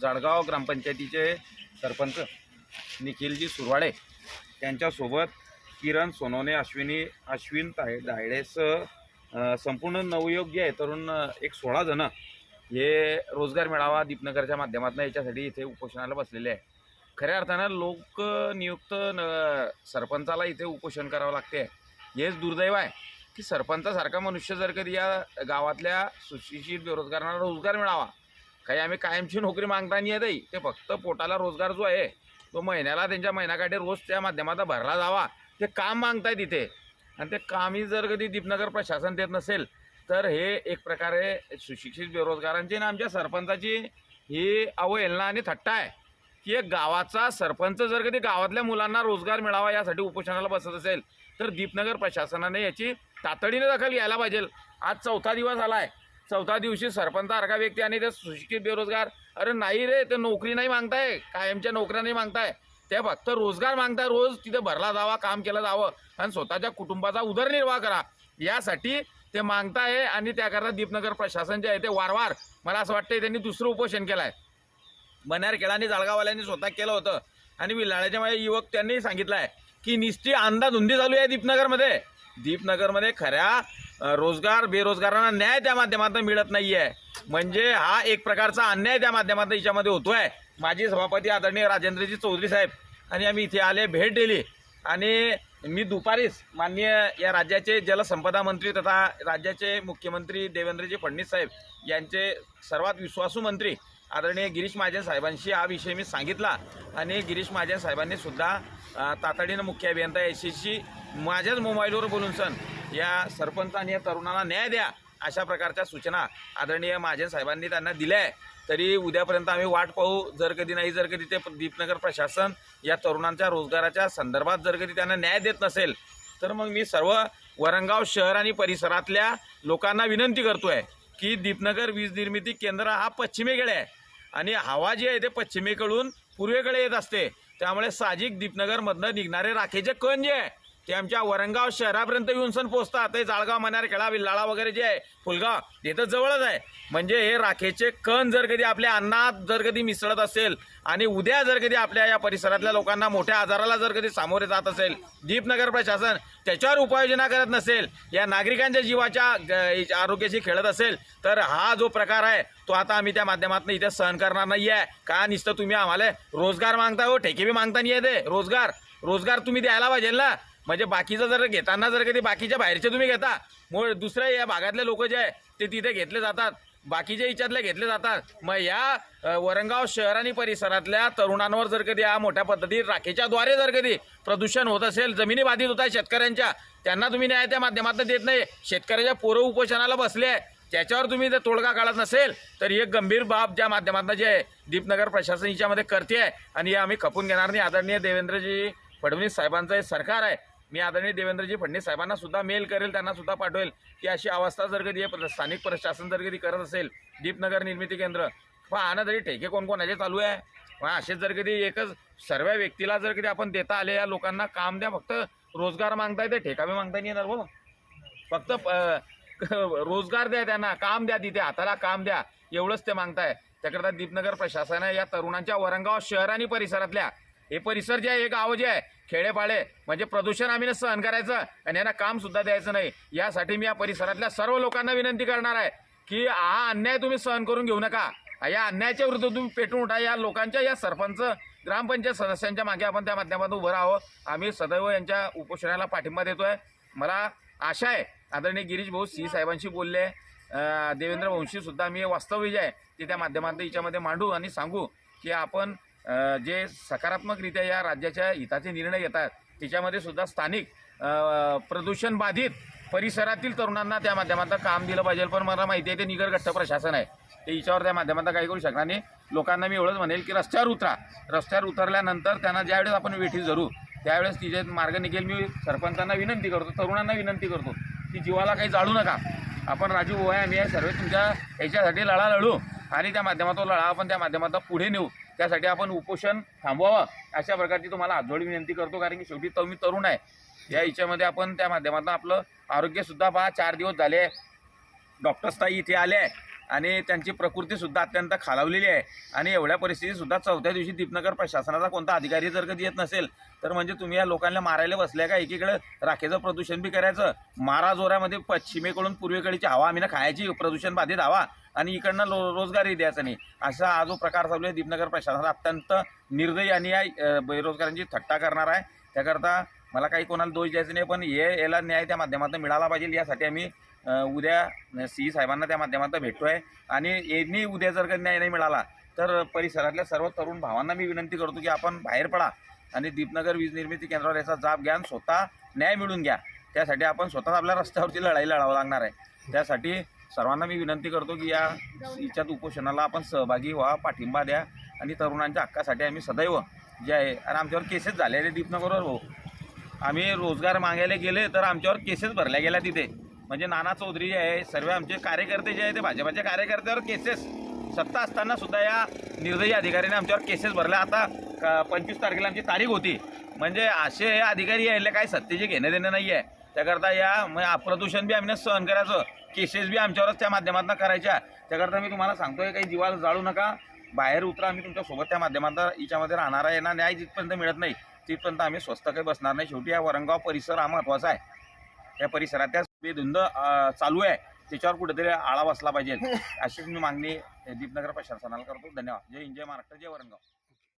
जळगाव ग्रामपंचायतीचे सरपंच निखिलजी सुरवाडे त्यांच्यासोबत किरण सोनवणे, अश्विन दायडेसह संपूर्ण नवयुवक जे आहे तरुण एक 16 जण हे रोजगार मेळावा दीपनगरच्या माध्यमातून याच्यासाठी इथे उपोषणाला बसलेले आहे। खऱ्या अर्थानं लोकनियुक्त सरपंचाला इथे उपोषण करावं लागते। हेच दुर्दैव आहे की सरपंचासारखा मनुष्य जर कधी या गावातल्या सुशिक्षित बेरोजगारांना रोजगार मिळावा, काही आम्ही कायमची नोकरी मागता नाही आहे, ते फक्त पोटाला रोजगार जो आहे तो महिन्याला त्यांच्या महिन्याकाठी रोज त्या माध्यमातून भरला जावा, ते काम मागतायत इथे। आणि ते कामही जर कधी दीपनगर प्रशासन देत नसेल तर हे एक प्रकारे सुशिक्षित बेरोजगारांची आणि आमच्या सरपंचाची ही अवहेलना आणि थट्टा आहे की एक गावाचा सरपंच जर कधी गावातल्या मुलांना रोजगार मिळावा यासाठी उपोषणाला बसत असेल तर दीपनगर प्रशासनाने याची तातडीने दखल घ्यायला पाहिजे। आज 4था दिवस आला आहे, 4थ्या दिवशी सरपंचासारखा व्यक्ती आणि ते सुशिक्षित बेरोजगार, अरे नाही रे, ते नोकरी नाही मागताय, कायमच्या नोकऱ्या नाही मागताय, ते फक्त रोजगार मागताय, रोज तिथे भरला जावा, काम केलं जावं आणि स्वतःच्या कुटुंबाचा उदरनिर्वाह करा यासाठी ते मागताय। आणि त्याकरता दीपनगर प्रशासन जे आहे ते वारंवार मला असं वाटतं त्यांनी दुसरं उपोषण केलं आहे। बन्यारखेडाने जळगाववाल्यांनी स्वतः केलं होतं आणि विल्लाळ्याच्या माझे युवक त्यांनी सांगितलं आहे की निस्ती अंधाधुंदी चालू आहे दीपनगरमध्ये खऱ्या रोजगार बेरोजगारांना न्याय त्या माध्यमातून मिळत नाही आहे। म्हणजे हा एक प्रकारचा अन्याय त्या माध्यमातून याच्यामध्ये होतो आहे। माजी सभापती आदरणीय राजेंद्रजी चौधरी साहेब आणि आम्ही इथे आले, भेट दिली आणि मी दुपारीच माननीय या राज्याचे जलसंपदा मंत्री तथा राज्याचे मुख्यमंत्री देवेंद्रजी फडणवीस साहेब यांचे सर्वात विश्वासू मंत्री आदरणीय गिरीश महाजन साहेबांशी हा विषय मी सांगितला आणि गिरीश महाजन साहेबांनी सुद्धा तातडीनं मुख्य अभियंता एसीशी माझ्याच मोबाईलवर बोलून या सरपंच आणि या तरुणाला न्याय द्या अशा प्रकारच्या सूचना आदरणीय महाजन साहेबांनी त्यांना दिल्या आहे। तरी उद्यापर्यंत आम्ही वाट पाहू, जर कधी ते दीपनगर प्रशासन या तरुणांच्या रोजगाराच्या संदर्भात जर कधी त्यांना न्याय देत नसेल तर मग मी सर्व वरणगाव शहर आणि परिसरातल्या लोकांना विनंती करतोय की दीपनगर वीज निर्मिती केंद्र हा पश्चिमेकडे आहे आणि हवा जी आहे ते पश्चिमेकडून पूर्वेकडे येत असते, त्यामुळे साहजिक दीपनगरमधनं निघणारे राखेचे कण जे आहे ते आमच्या वरणगाव शहरापर्यंत येऊन पोहोचतात। ते जाळगाव, मन्यारखेडा, विल्लाळा वगैरे जे आहे, फुलगाव तिथं जवळच आहे। म्हणजे हे राखेचे कण जर कधी आपल्या अन्नात जर कधी मिसळत असेल आणि उद्या जर कधी आपल्या या परिसरातल्या लोकांना मोठ्या आजाराला जर कधी सामोरे जात असेल, दीपनगर प्रशासन त्याच्यावर उपाययोजना करत नसेल, या नागरिकांच्या जीवाच्या आरोग्याशी खेळत असेल तर हा जो प्रकार आहे तो आता आम्ही त्या माध्यमातून इथे सहन करणार नाही आहे। का नुसतं तुम्ही आम्हाला रोजगार मागता हो, ठेके बी मागता नाही आहे, ते रोजगार तुम्ही द्यायला पाहिजे ना। म्हणजे बाकीचं जर घेताना जर कधी बाकीच्या बाहेरचे तुम्ही घेता, मग दुसऱ्या या भागातले लोक जे आहे ते तिथे घेतले जातात, बाकीच्या याच्यातले घेतले जातात। मग या वरणगाव शहर आणि परिसरातल्या तरुणांवर जर कधी हा मोठ्या पद्धतीत राखेच्याद्वारे जर कधी प्रदूषण होत असेल, जमिनी बाधित होत आहे शेतकऱ्यांच्या, त्यांना तुम्ही न्याय त्या माध्यमातून देत नाही, शेतकऱ्याच्या पोरं उपोषणाला बसले आहे, त्याच्यावर तुम्ही जर तोडगा काढत नसेल तर एक गंभीर बाब ज्या माध्यमातून जे आहे दीपनगर प्रशासन याच्यामध्ये करते आहे आणि हे आम्ही खपून घेणार नाही। आदरणीय देवेंद्रजी फडणवीस साहेबांचं हे सरकार आहे। मी आदरणीय देवेंद्रजी फडणवीस साहेबांना सुद्धा मेल करेल, त्यांना सुद्धा पाठवेल की अशी अवस्था जर कधी स्थानिक प्रशासन जर कधी करत असेल दीपनगर निर्मिती केंद्र पाहणं तरी ठेके कोणकोणाचे चालू आहे, मग असेच जर कधी एकच सर्व व्यक्तीला जर कधी आपण देता आले, या लोकांना काम द्या, फक्त रोजगार मागताय, ते ठेका बी मागता नाही येणार हो, फक्त रोजगार द्या, त्यांना काम द्या, तिथे हाताला काम द्या, एवढंच ते मागताय। त्याकरता दीपनगर प्रशासन या तरुणांच्या वरणगाव शहर आणि परिसरातल्या हे परिसर जे आहे, हे गाव जे आहे, खेडेपाडे म्हणजे प्रदूषण आम्ही सहन करायचं आणि यांना काम सुद्धा द्यायचं नाही। यासाठी मी या परिसरातल्या सर्व लोकांना विनंती करणार आहे की हा अन्याय तुम्ही सहन करून घेऊ नका, या अन्यायाच्या विरुद्ध तुम्ही पेटून उठा। या लोकांच्या, या सरपंच, ग्रामपंचायत सदस्यांच्या मागे आपण त्या माध्यमातून उभं राहावं। आम्ही सदैव यांच्या उपोषणाला पाठिंबा देतोय। मला आशा आहे आदरणीय गिरीश भाऊ सी साहेबांशी बोलले, देवेंद्र भाऊंशी सुद्धा मी वास्तव्य जे आहे ते त्या माध्यमातून याच्यामध्ये मांडू आणि सांगू की आपण जे सकारात्मकरित्या या राज्याच्या हिताचे निर्णय घेतात त्याच्यामध्ये सुद्धा स्थानिक प्रदूषण बाधित परिसरातील तरुणांना त्या माध्यमातून काम दिलं पाहिजे। पण मला माहिती आहे ते निगरगट्ट प्रशासन आहे, ते हिच्यावर त्या माध्यमातून काही करू शकणार नाही। लोकांना मी एवढंच म्हणेल की रस्त्यावर उतरल्यानंतर त्यांना ज्यावेळेस आपण वेठीस धरू त्यावेळेस तिचे मार्ग निघेल। मी सरपंचांना विनंती करतो, तरुणांना विनंती करतो की जीवाला काही जाळू नका, आपण राजू भाऊ आहे, आम्ही आहे, सर्व तुमच्या याच्यासाठी लढा लढू आणि त्या माध्यमातून लढा आपण त्या माध्यमातून पुढे नेऊ, त्यासाठी आपण उपोषण थांबवावं अशा प्रकारची तुम्हाला हातजोडी विनंती करतो। कारण की शेवटी तुम्ही तरुण आहे, या याच्यामध्ये आपण त्या माध्यमातून आपलं आरोग्यसुद्धा पहा, 4 दिवस झाले डॉक्टर्स ताई इथे आले आणि त्यांची प्रकृतीसुद्धा अत्यंत खालावलेली आहे. आणि एवढ्या परिस्थितीतसुद्धा चौथ्या दिवशी दीपनगर प्रशासनाचा कोणता अधिकारी जर कधी येत नसेल तर म्हणजे तुम्ही या लोकांना मारायला बसल्या का? एकीकडे राखेचं प्रदूषण बी करायचं, मारा जोरामध्ये पश्चिमेकडून पूर्वेकडची हवा आम्ही ना खायची प्रदूषण बाधित हवा, आणि इकडनं रोजगारही द्यायचा नाही. असा हा जो प्रकार चालू आहे दीपनगर प्रशासन अत्यंत निर्दयी आणि या बेरोजगारांची थट्टा करणार आहे. त्याकरता मला काही कोणाला दोष द्यायचा नाही, पण याला न्याय त्या माध्यमातून मिळाला पाहिजे. यासाठी आम्ही उद्या सी साहेबांना त्या माध्यमातून भेटतोय. आणि यांनी उद्या जर काही न्याय नाही मिळाला तर परिसरातल्या सर्व तरुण भावांना मी विनंती करतो की आपण बाहेर पडा आणि दीपनगर वीज निर्मिती केंद्रावर याचा जाब घ्या, स्वतः न्याय मिळून घ्या. त्यासाठी आपण स्वतःच आपल्या रस्त्यावरची लढाई लढावं लागणार आहे. त्यासाठी सर्वांना मी विनंती करतो की याच्यात उपोषणाला आपण सहभागी व्हा, पाठिंबा द्या. आणि तरुणांच्या हक्कासाठी आम्ही सदैव जे आहे, आणि आमच्यावर केसेस झालेले दीपनगरवर हो, आम्ही रोजगार मागायला गेले तर आमच्यावर केसेस भरल्या गेल्या तिथे. म्हणजे नाना चौधरी जे आहे, सर्व आमचे कार्यकर्ते जे आहे ते भाजपाच्या कार्यकर्त्यावर केसेस, सत्ता असताना सुद्धा या निर्दयी अधिकाऱ्याने आमच्यावर केसेस भरल्या. आता 25 तारखेला आमची तारीख होती. म्हणजे असे अधिकारी यायला काही सत्तेचे घेणं देणं नाही आहे. त्याकरता या प्रदूषण बी आम्ही सहन करायचं, केसेस बी आमच्यावरच त्या माध्यमातून करायच्या. त्याकरता मी तुम्हाला सांगतोय काही जीवाला जाळू नका, बाहेर उतरा. आम्ही तुमच्यासोबत त्या माध्यमातून याच्यामध्ये राहणार आहे ना. न्याय जिथपर्यंत मिळत नाही तिथपर्यंत आम्ही स्वस्त काही बसणार नाही. शेवटी या वरणगाव परिसर हा महत्त्वाचा आहे. त्या परिसरात त्या बेधुंद चालू आहे, त्याच्यावर कुठेतरी आळा बसला पाहिजे, अशी मी मागणी दीपनगर प्रशासनाला करतो. धन्यवाद. जय हिंद, जय महाराष्ट्र, जय वरणगाव.